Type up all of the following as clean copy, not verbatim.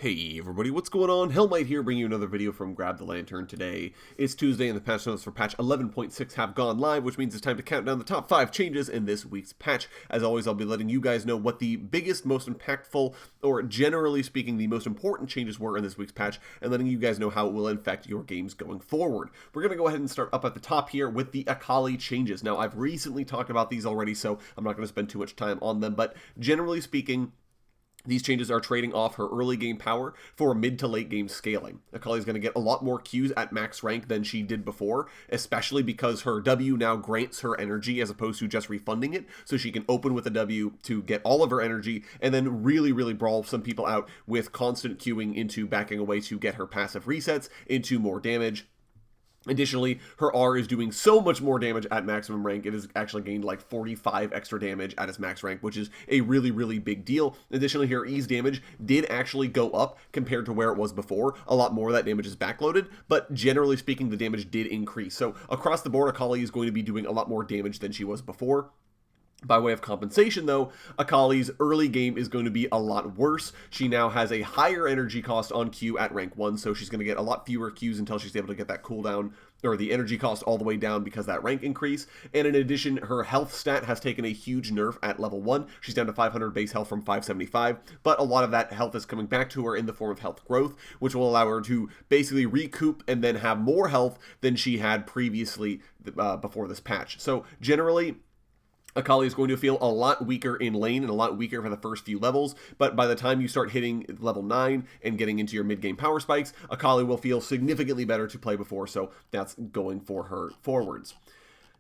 Hey everybody, what's going on? Hellmite here, bringing you another video from Grab the Lantern today. It's Tuesday and the patch notes for patch 11.6 have gone live, which means it's time to count down the top 5 changes in this week's patch. As always, I'll be letting you guys know what the biggest, most impactful, or generally speaking, the most important changes were in this week's patch, and letting you guys know how it will affect your games going forward. We're going to go ahead and start up at the top here with the Akali changes. Now, I've recently talked about these already, so I'm not going to spend too much time on them, but generally speaking, these changes are trading off her early game power for mid to late game scaling. Akali's going to get a lot more Qs at max rank than she did before, especially because her W now grants her energy as opposed to just refunding it, so she can open with a W to get all of her energy and then really brawl some people out with constant queuing into backing away to get her passive resets into more damage. Additionally, her R is doing so much more damage at maximum rank. It has actually gained like 45 extra damage at its max rank, which is a really big deal. Additionally, her E's damage did actually go up compared to where it was before. A lot more of that damage is backloaded, but generally speaking, the damage did increase. So across the board, Akali is going to be doing a lot more damage than she was before. By way of compensation, though, Akali's early game is going to be a lot worse. She now has a higher energy cost on Q at rank 1, so she's going to get a lot fewer Qs until she's able to get that cooldown, or the energy cost all the way down because of that rank increase. And in addition, her health stat has taken a huge nerf at level 1. She's down to 500 base health from 575, but a lot of that health is coming back to her in the form of health growth, which will allow her to basically recoup and then have more health than she had previously before this patch. So generally, Akali is going to feel a lot weaker in lane and a lot weaker for the first few levels, but by the time you start hitting level 9 and getting into your mid-game power spikes, Akali will feel significantly better to play before, so that's going for her forwards.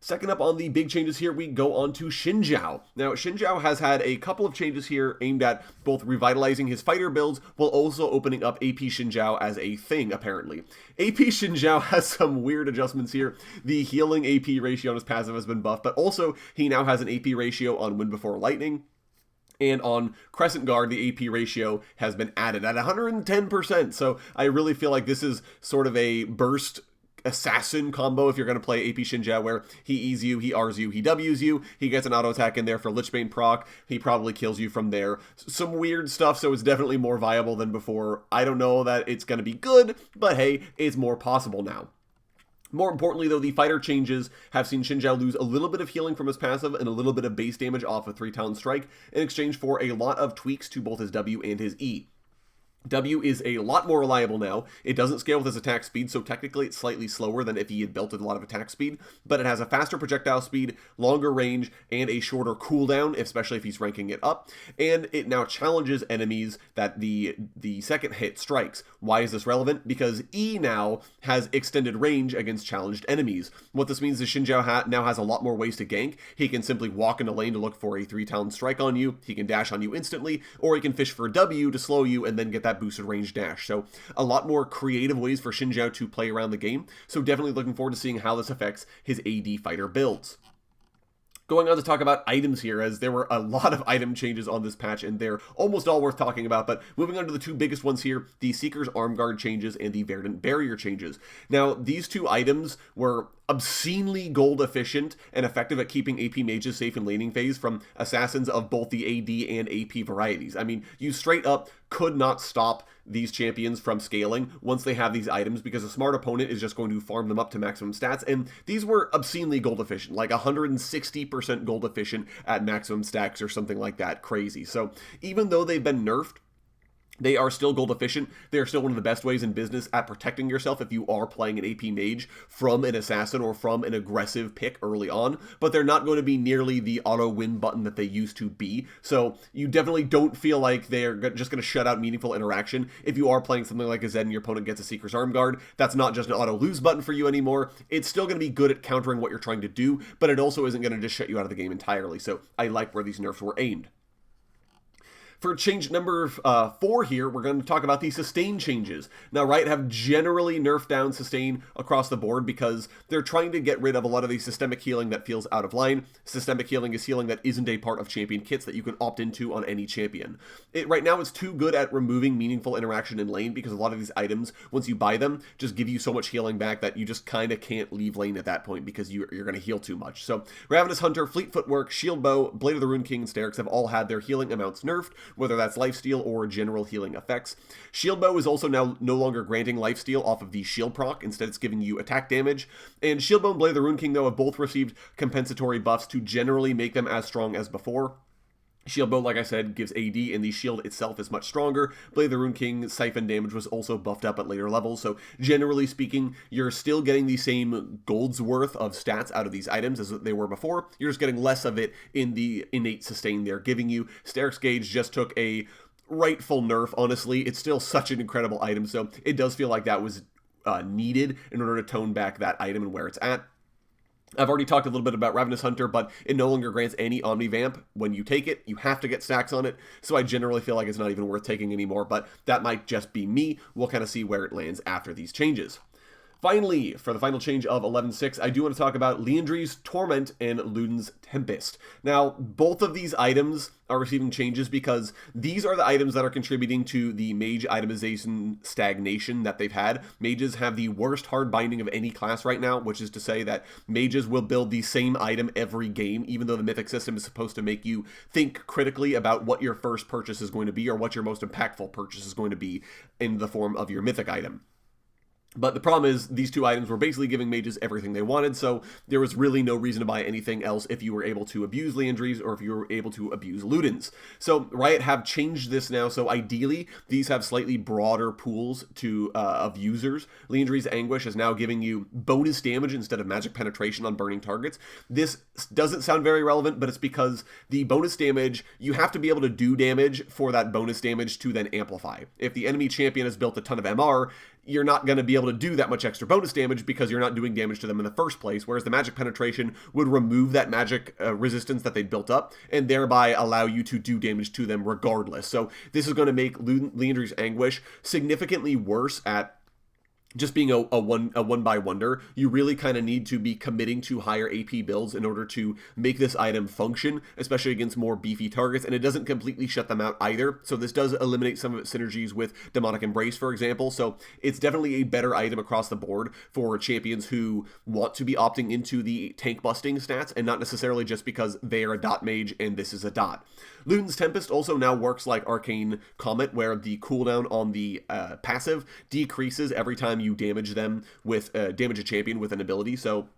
Second up on the big changes here, we go on to Xin Zhao. Now, Xin Zhao has had a couple of changes here aimed at both revitalizing his fighter builds while also opening up AP Xin Zhao as a thing, apparently. AP Xin Zhao has some weird adjustments here. The healing AP ratio on his passive has been buffed, but also he now has an AP ratio on Wind Before Lightning. And on Crescent Guard, the AP ratio has been added at 110%. So I really feel like this is sort of a burst assassin combo if you're going to play AP Xin Zhao, where he E's you, he R's you, he W's you, he gets an auto attack in there for Lichbane proc, he probably kills you from there. Some weird stuff, so it's definitely more viable than before. I don't know that it's going to be good, but hey, it's more possible now. More importantly, though, the fighter changes have seen Xin Zhao lose a little bit of healing from his passive and a little bit of base damage off a 3-talent strike in exchange for a lot of tweaks to both his W and his E. W is a lot more reliable now. It doesn't scale with his attack speed, so technically it's slightly slower than if he had built a lot of attack speed, but it has a faster projectile speed, longer range, and a shorter cooldown, especially if he's ranking it up, and it now challenges enemies that the second hit strikes. Why is this relevant? Because E now has extended range against challenged enemies. What this means is Xin Zhao now has a lot more ways to gank. He can simply walk in a lane to look for a 3-talent strike on you, he can dash on you instantly, or he can fish for a W to slow you and then get that boosted range dash. So a lot more creative ways for Xin Zhao to play around the game. So definitely looking forward to seeing how this affects his AD fighter builds. Going on to talk about items here, as there were a lot of item changes on this patch, and they're almost all worth talking about, but moving on to the two biggest ones here, the Seeker's Arm Guard changes and the Verdant Barrier changes. Now, these two items were obscenely gold efficient and effective at keeping AP mages safe in laning phase from assassins of both the AD and AP varieties. I mean, you straight up could not stop these champions from scaling once they have these items, because a smart opponent is just going to farm them up to maximum stats, and these were obscenely gold efficient, like 160% gold efficient at maximum stacks or something like that. Crazy. So even though they've been nerfed, they are still gold efficient. They are still one of the best ways in business at protecting yourself if you are playing an AP mage from an assassin or from an aggressive pick early on, but they're not going to be nearly the auto win button that they used to be. So you definitely don't feel like they're just going to shut out meaningful interaction. If you are playing something like a Zed and your opponent gets a Seeker's Arm Guard, that's not just an auto lose button for you anymore. It's still going to be good at countering what you're trying to do, but it also isn't going to just shut you out of the game entirely. So I like where these nerfs were aimed. For change number 4 here, we're going to talk about the sustain changes. Now, Riot have generally nerfed down sustain across the board because they're trying to get rid of a lot of the systemic healing that feels out of line. Systemic healing is healing that isn't a part of champion kits that you can opt into on any champion. Right now, it's too good at removing meaningful interaction in lane because a lot of these items, once you buy them, just give you so much healing back that you just kind of can't leave lane at that point because you're going to heal too much. So, Ravenous Hunter, Fleet Footwork, Shield Bow, Blade of the Rune King, and Sterix have all had their healing amounts nerfed, whether that's lifesteal or general healing effects. Shield Bow is also now no longer granting lifesteal off of the shield proc, instead it's giving you attack damage. And Shield Bow and Blade of the Rune King, though, have both received compensatory buffs to generally make them as strong as before. Shield Bow, like I said, gives AD, and the shield itself is much stronger. Blade of the Rune King siphon damage was also buffed up at later levels, so generally speaking, you're still getting the same gold's worth of stats out of these items as they were before. You're just getting less of it in the innate sustain they're giving you. Steric's Gauge just took a rightful nerf, honestly. It's still such an incredible item, so it does feel like that was needed in order to tone back that item and where it's at. I've already talked a little bit about Ravenous Hunter, but it no longer grants any Omni Vamp. When you take it, you have to get stacks on it, so I generally feel like it's not even worth taking anymore, but that might just be me. We'll kind of see where it lands after these changes. Finally, for the final change of 11.6, I do want to talk about Liandry's Torment and Luden's Tempest. Now, both of these items are receiving changes because these are the items that are contributing to the mage itemization stagnation that they've had. Mages have the worst hard binding of any class right now, which is to say that mages will build the same item every game, even though the mythic system is supposed to make you think critically about what your first purchase is going to be or what your most impactful purchase is going to be in the form of your mythic item. But the problem is, these two items were basically giving mages everything they wanted, so there was really no reason to buy anything else if you were able to abuse Liandry's or if you were able to abuse Luden's. So Riot have changed this now, so ideally, these have slightly broader pools of users. Liandry's Anguish is now giving you bonus damage instead of magic penetration on burning targets. This doesn't sound very relevant, but it's because the bonus damage, you have to be able to do damage for that bonus damage to then amplify. If the enemy champion has built a ton of MR, you're not going to be able to do that much extra bonus damage because you're not doing damage to them in the first place, whereas the magic penetration would remove that magic resistance that they built up and thereby allow you to do damage to them regardless. So this is going to make Liandry's Anguish significantly worse at just being a one by wonder. You really kind of need to be committing to higher AP builds in order to make this item function, especially against more beefy targets, and it doesn't completely shut them out either. So this does eliminate some of its synergies with Demonic Embrace, for example. So it's definitely a better item across the board for champions who want to be opting into the tank busting stats and not necessarily just because they are a dot mage and this is a dot. Luden's Tempest also now works like Arcane Comet, where the cooldown on the passive decreases every time you damage them with damage a champion with an ability. So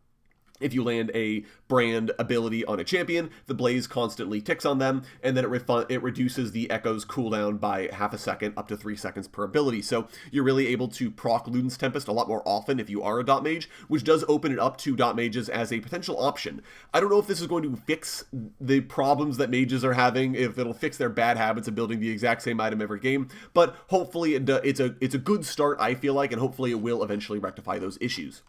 if you land a brand ability on a champion, the blaze constantly ticks on them, and then it reduces the echo's cooldown by half a second up to 3 seconds per ability. So you're really able to proc Luden's Tempest a lot more often if you are a dot mage, which does open it up to dot mages as a potential option. I don't know if this is going to fix the problems that mages are having, if it'll fix their bad habits of building the exact same item every game, but hopefully it's a good start, I feel like, and hopefully it will eventually rectify those issues.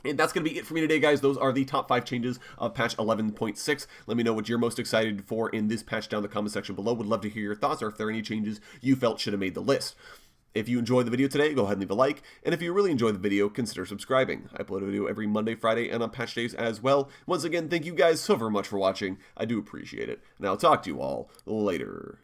And that's going to be it for me today, guys. Those are the top 5 changes of patch 11.6. Let me know what you're most excited for in this patch down in the comment section below. Would love to hear your thoughts or if there are any changes you felt should have made the list. If you enjoyed the video today, go ahead and leave a like. And if you really enjoyed the video, consider subscribing. I upload a video every Monday, Friday, and on patch days as well. Once again, thank you guys so very much for watching. I do appreciate it. And I'll talk to you all later.